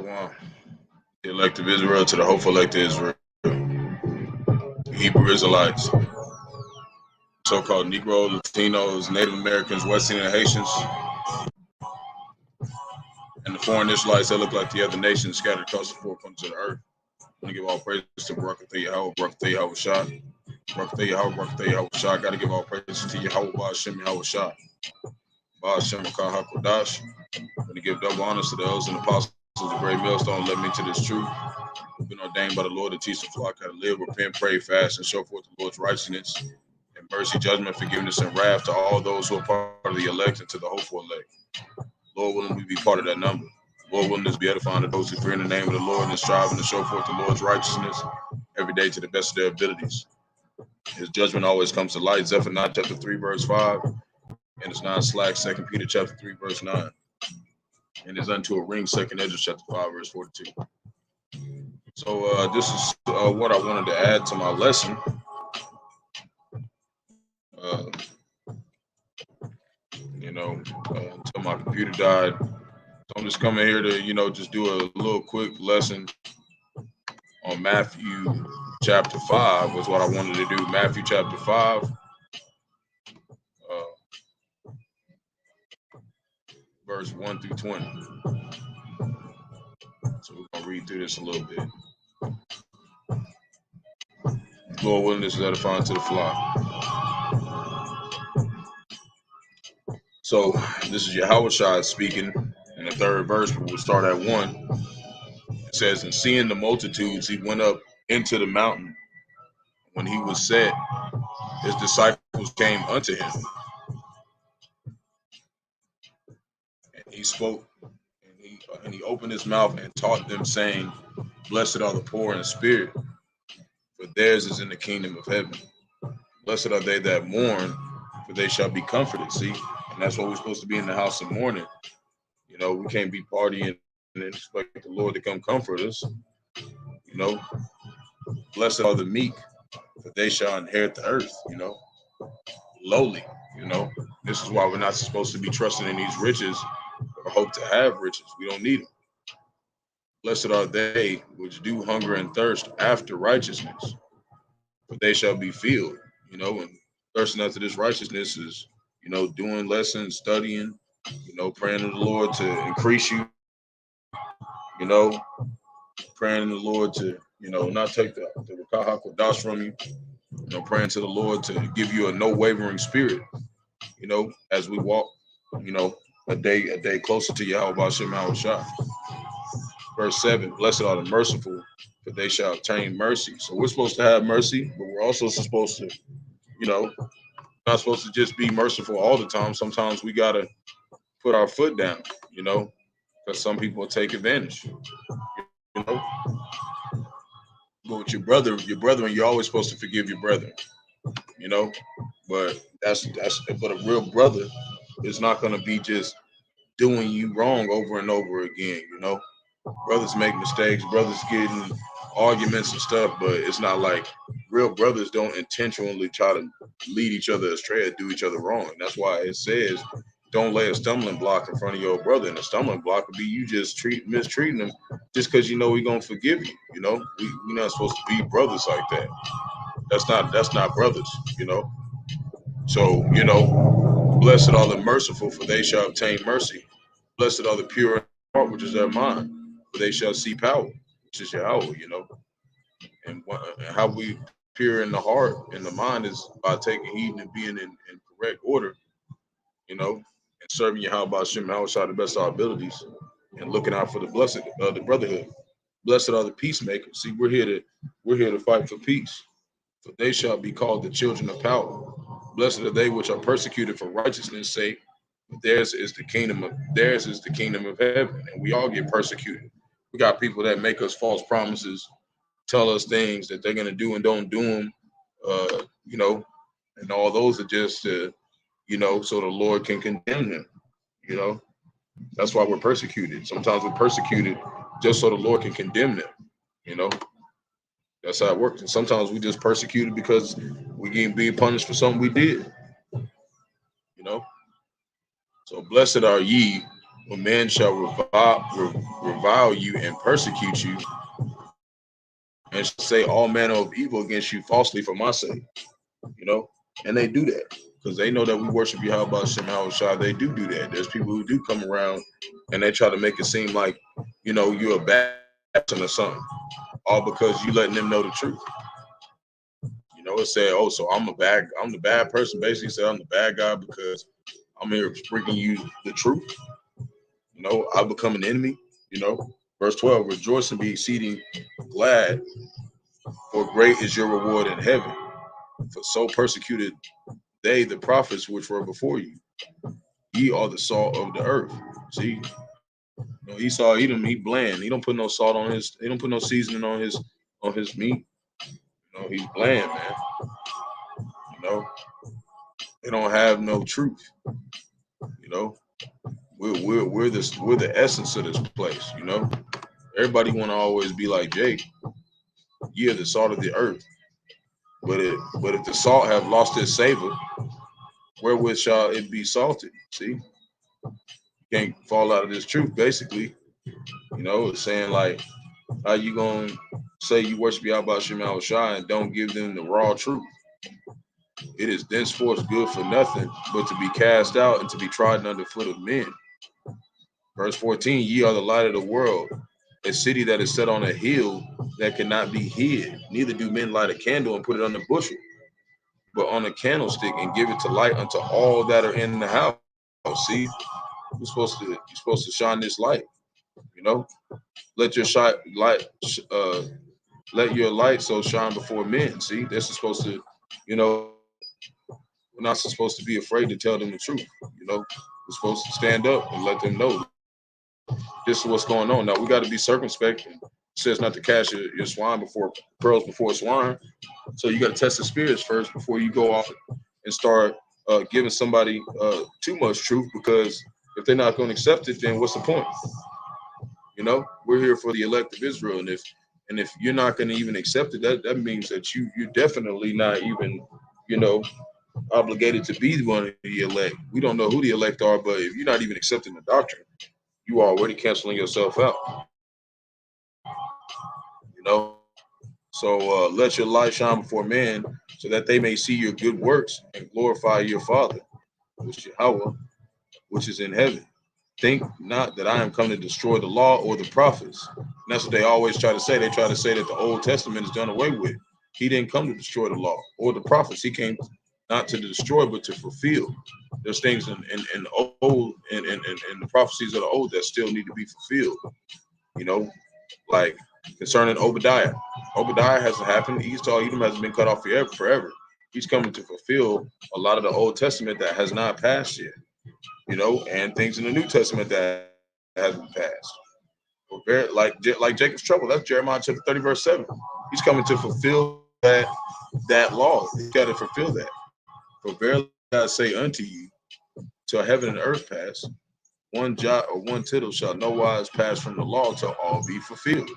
Shalom. The elect of Israel to the hopeful elect of Israel, Hebrew Israelites, so-called Negro, Latinos, Native Americans, West Indian Haitians, and the foreign Israelites that look like the other nations scattered across the four corners of the earth. I want to give all praise to Barak, Yahawah, Barak, Yahawashi, Barak, Yahawah, Barak, Yahawashi. I got to give all praise to Yahawah, Bahasham, Yahawashi, Bahasham, Qadash. I want to give double honors to the elders and apostles of the great millstone led me to this truth. We've been ordained by the Lord to teach the flock how to live, repent, pray, fast, and show forth the Lord's righteousness and mercy, judgment, forgiveness, and wrath to all those who are part of the elect and to the hopeful elect. Lord willing, we be part of that number. Lord willing, this be edifying to those who fear in the name of the Lord and striving to show forth the Lord's righteousness every day to the best of their abilities. His judgment always comes to light. Zephaniah chapter 3, verse 5, and it's not slack. 2 Peter chapter 3, verse 9. And is unto a ring, 2 Ezra chapter 5, verse 42. So this is what I wanted to add to my lesson. Until my computer died. So I'm just coming here to, just do a little quick lesson on Matthew chapter 5 was what I wanted to do. Matthew chapter 5, verse 1 through 20. So we're going to read through this a little bit. Lord willing, this is edifying to the flock. So this is Yahawashi speaking in the third verse, but we'll start at 1. It says, and seeing the multitudes, he went up into the mountain. When he was set, his disciples came unto him. And he spoke, and he opened his mouth and taught them, saying, blessed are the poor in spirit, for theirs is in the kingdom of heaven. Blessed are they that mourn, for they shall be comforted. See, and that's what we're supposed to be in the house of mourning. We can't be partying and expect the Lord to come comfort us. Blessed are the meek, for they shall inherit the earth. Lowly. This is why we're not supposed to be trusting in these riches or hope to have riches. We don't need them. Blessed are they which do hunger and thirst after righteousness, for they shall be filled. And thirsting after this righteousness is, doing lessons, studying, praying to the Lord to increase you, praying to the Lord to, not take the Qadash from you, praying to the Lord to give you a no wavering spirit, as we walk, a day closer to Yahawashi. Verse 7, blessed are the merciful, for they shall obtain mercy. So we're supposed to have mercy, but we're also supposed to, not supposed to just be merciful all the time. Sometimes we got to put our foot down, because some people take advantage, But with your brethren, you're always supposed to forgive your brethren, but but a real brother is not going to be just doing you wrong over and over again, Brothers make mistakes, brothers get in arguments and stuff, but it's not like real brothers don't intentionally try to lead each other astray or do each other wrong. And that's why it says don't lay a stumbling block in front of your brother. And a stumbling block would be you just mistreating him just because we're gonna forgive you. We're not supposed to be brothers like that. That's not brothers, So, blessed are the merciful, for they shall obtain mercy. Blessed are the pure in heart, which is their mind, for they shall see power, which is Yahawah, And how we pure in the heart and the mind is by taking heed and being in correct order, and serving Yahawashi outside the best of our abilities and looking out for the blessed the brotherhood. Blessed are the peacemakers. See, we're here to fight for peace, for they shall be called the children of power. Blessed are they which are persecuted for righteousness' sake. Theirs is the kingdom of heaven, and we all get persecuted. We got people that make us false promises, tell us things that they're gonna do and don't do them, and all those are just, so the Lord can condemn them. That's why we're persecuted. Sometimes we're persecuted just so the Lord can condemn them. That's how it works. And sometimes we just persecuted because we get being punished for something we did. So blessed are ye When men shall revile you and persecute you, and shall say all manner of evil against you falsely for my sake, you know, and they do that because they know that we worship Yahawashi. They do that. There's people who do come around and they try to make it seem like, you know, you're a bad person or something, all because you letting them know the truth. You know, it said, oh, so I'm the bad person. Basically, said I'm the bad guy because I'm here bringing you the truth. You know, I become an enemy. You know, verse 12: rejoice and be exceeding glad, for great is your reward in heaven. For so persecuted they the prophets which were before you. Ye are the salt of the earth. See, you know, Esau Edom, he bland. He don't put no salt on his. He don't put no seasoning on his meat. You know, he's bland, man. You know, they don't have no truth. You know, we're the essence of this place. You know, everybody want to always be like Jake. Ye are the salt of the earth. But if the salt have lost its savor, wherewith shall it be salted? See, you can't fall out of this truth. Basically, you know, it's saying like, how you gonna say you worship Yahawashi and don't give them the raw truth? It is thenceforth good for nothing but to be cast out and to be trodden under foot of men. Verse 14: ye are the light of the world, a city that is set on a hill that cannot be hid. Neither do men light a candle and put it on the bushel, but on a candlestick, and give it to light unto all that are in the house. See, you're supposed to shine this light. You know, let your let your light so shine before men. See, this is supposed to, you know, we're not supposed to be afraid to tell them the truth. You know, we're supposed to stand up and let them know this is what's going on. Now we got to be circumspect. It says not to cast your swine before pearls before swine. So you got to test the spirits first before you go off and start giving somebody too much truth, because if they're not going to accept it, then what's the point? You know, we're here for the elect of Israel, and if you're not going to even accept it, that means that you're definitely not even, you know, obligated to be one of the elect. We don't know who the elect are, but if you're not even accepting the doctrine, you are already canceling yourself out. You know, so let your light shine before men, so that they may see your good works and glorify your Father, which is Yahawah, which is in heaven. Think not that I am come to destroy the law or the prophets. And that's what they always try to say. They try to say that the Old Testament is done away with. He didn't come to destroy the law or the prophets. He came not to destroy, but to fulfill. There's things in old and the prophecies of the old that still need to be fulfilled. You know, like concerning Obadiah. Obadiah hasn't happened. Esau Edom hasn't been cut off forever. He's coming to fulfill a lot of the Old Testament that has not passed yet. You know, and things in the New Testament that hasn't passed. Like Jacob's trouble. That's Jeremiah chapter 30, verse 7. He's coming to fulfill that law. He's got to fulfill that. For verily I say unto you, till heaven and earth pass, one jot or one tittle shall no wise pass from the law till all be fulfilled.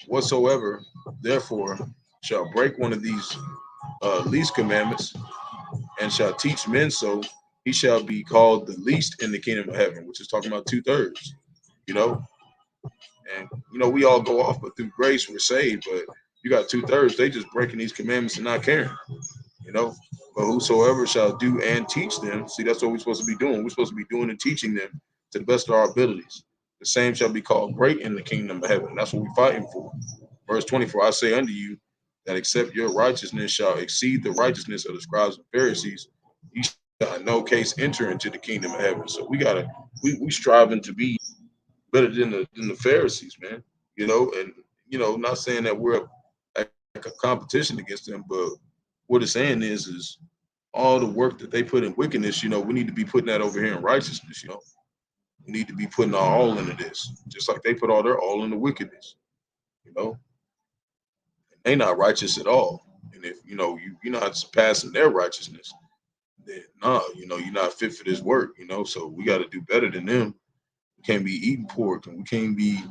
Whatsoever, therefore, shall break one of these least commandments, and shall teach men so, he shall be called the least in the kingdom of heaven, which is talking about 2/3, you know. And, you know, we all go off, but through grace we're saved. But you got 2/3, they just breaking these commandments and not caring, you know. But whosoever shall do and teach them, see, that's what we're supposed to be doing. We're supposed to be doing and teaching them to the best of our abilities. The same shall be called great in the kingdom of heaven. That's what we're fighting for. Verse 24, I say unto you that except your righteousness shall exceed the righteousness of the scribes and Pharisees, ye shall in no case enter into the kingdom of heaven. So we striving to be better than the Pharisees, man. You know, and you know, not saying that we're like a competition against them, but what it's saying is all the work that they put in wickedness, you know, we need to be putting that over here in righteousness, you know. We need to be putting our all into this, just like they put all their all into wickedness, you know. They not righteous at all. And if you know you're not surpassing their righteousness, then no, you know, you're not fit for this work, you know. So we got to do better than them. We can't be eating pork, and we can't be,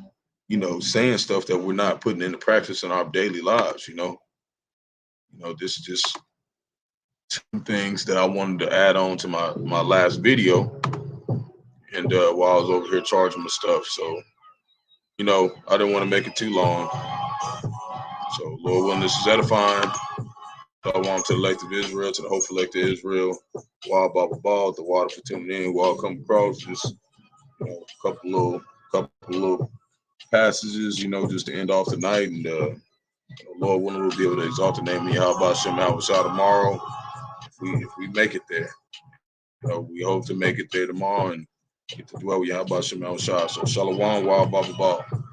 you know, saying stuff that we're not putting into practice in our daily lives, you know. You know, this is just two things that I wanted to add on to my last video. and while I was over here charging my stuff. So, you know, I didn't want to make it too long. So, Lord willing, this is edifying. Shalom to the elect of Israel, to the hopeful elect of Israel. Wild Baba Ball, the water for tuning in. While I come across just, you know, a couple little passages, you know, just to end off the night. And Lord willing, we'll be able to exalt the name of Bahasham Yahawashi tomorrow. If we make it there, you know, we hope to make it there tomorrow and get to dwell with Bahasham Yahawashi. So Shalom, Wild Baba Ball.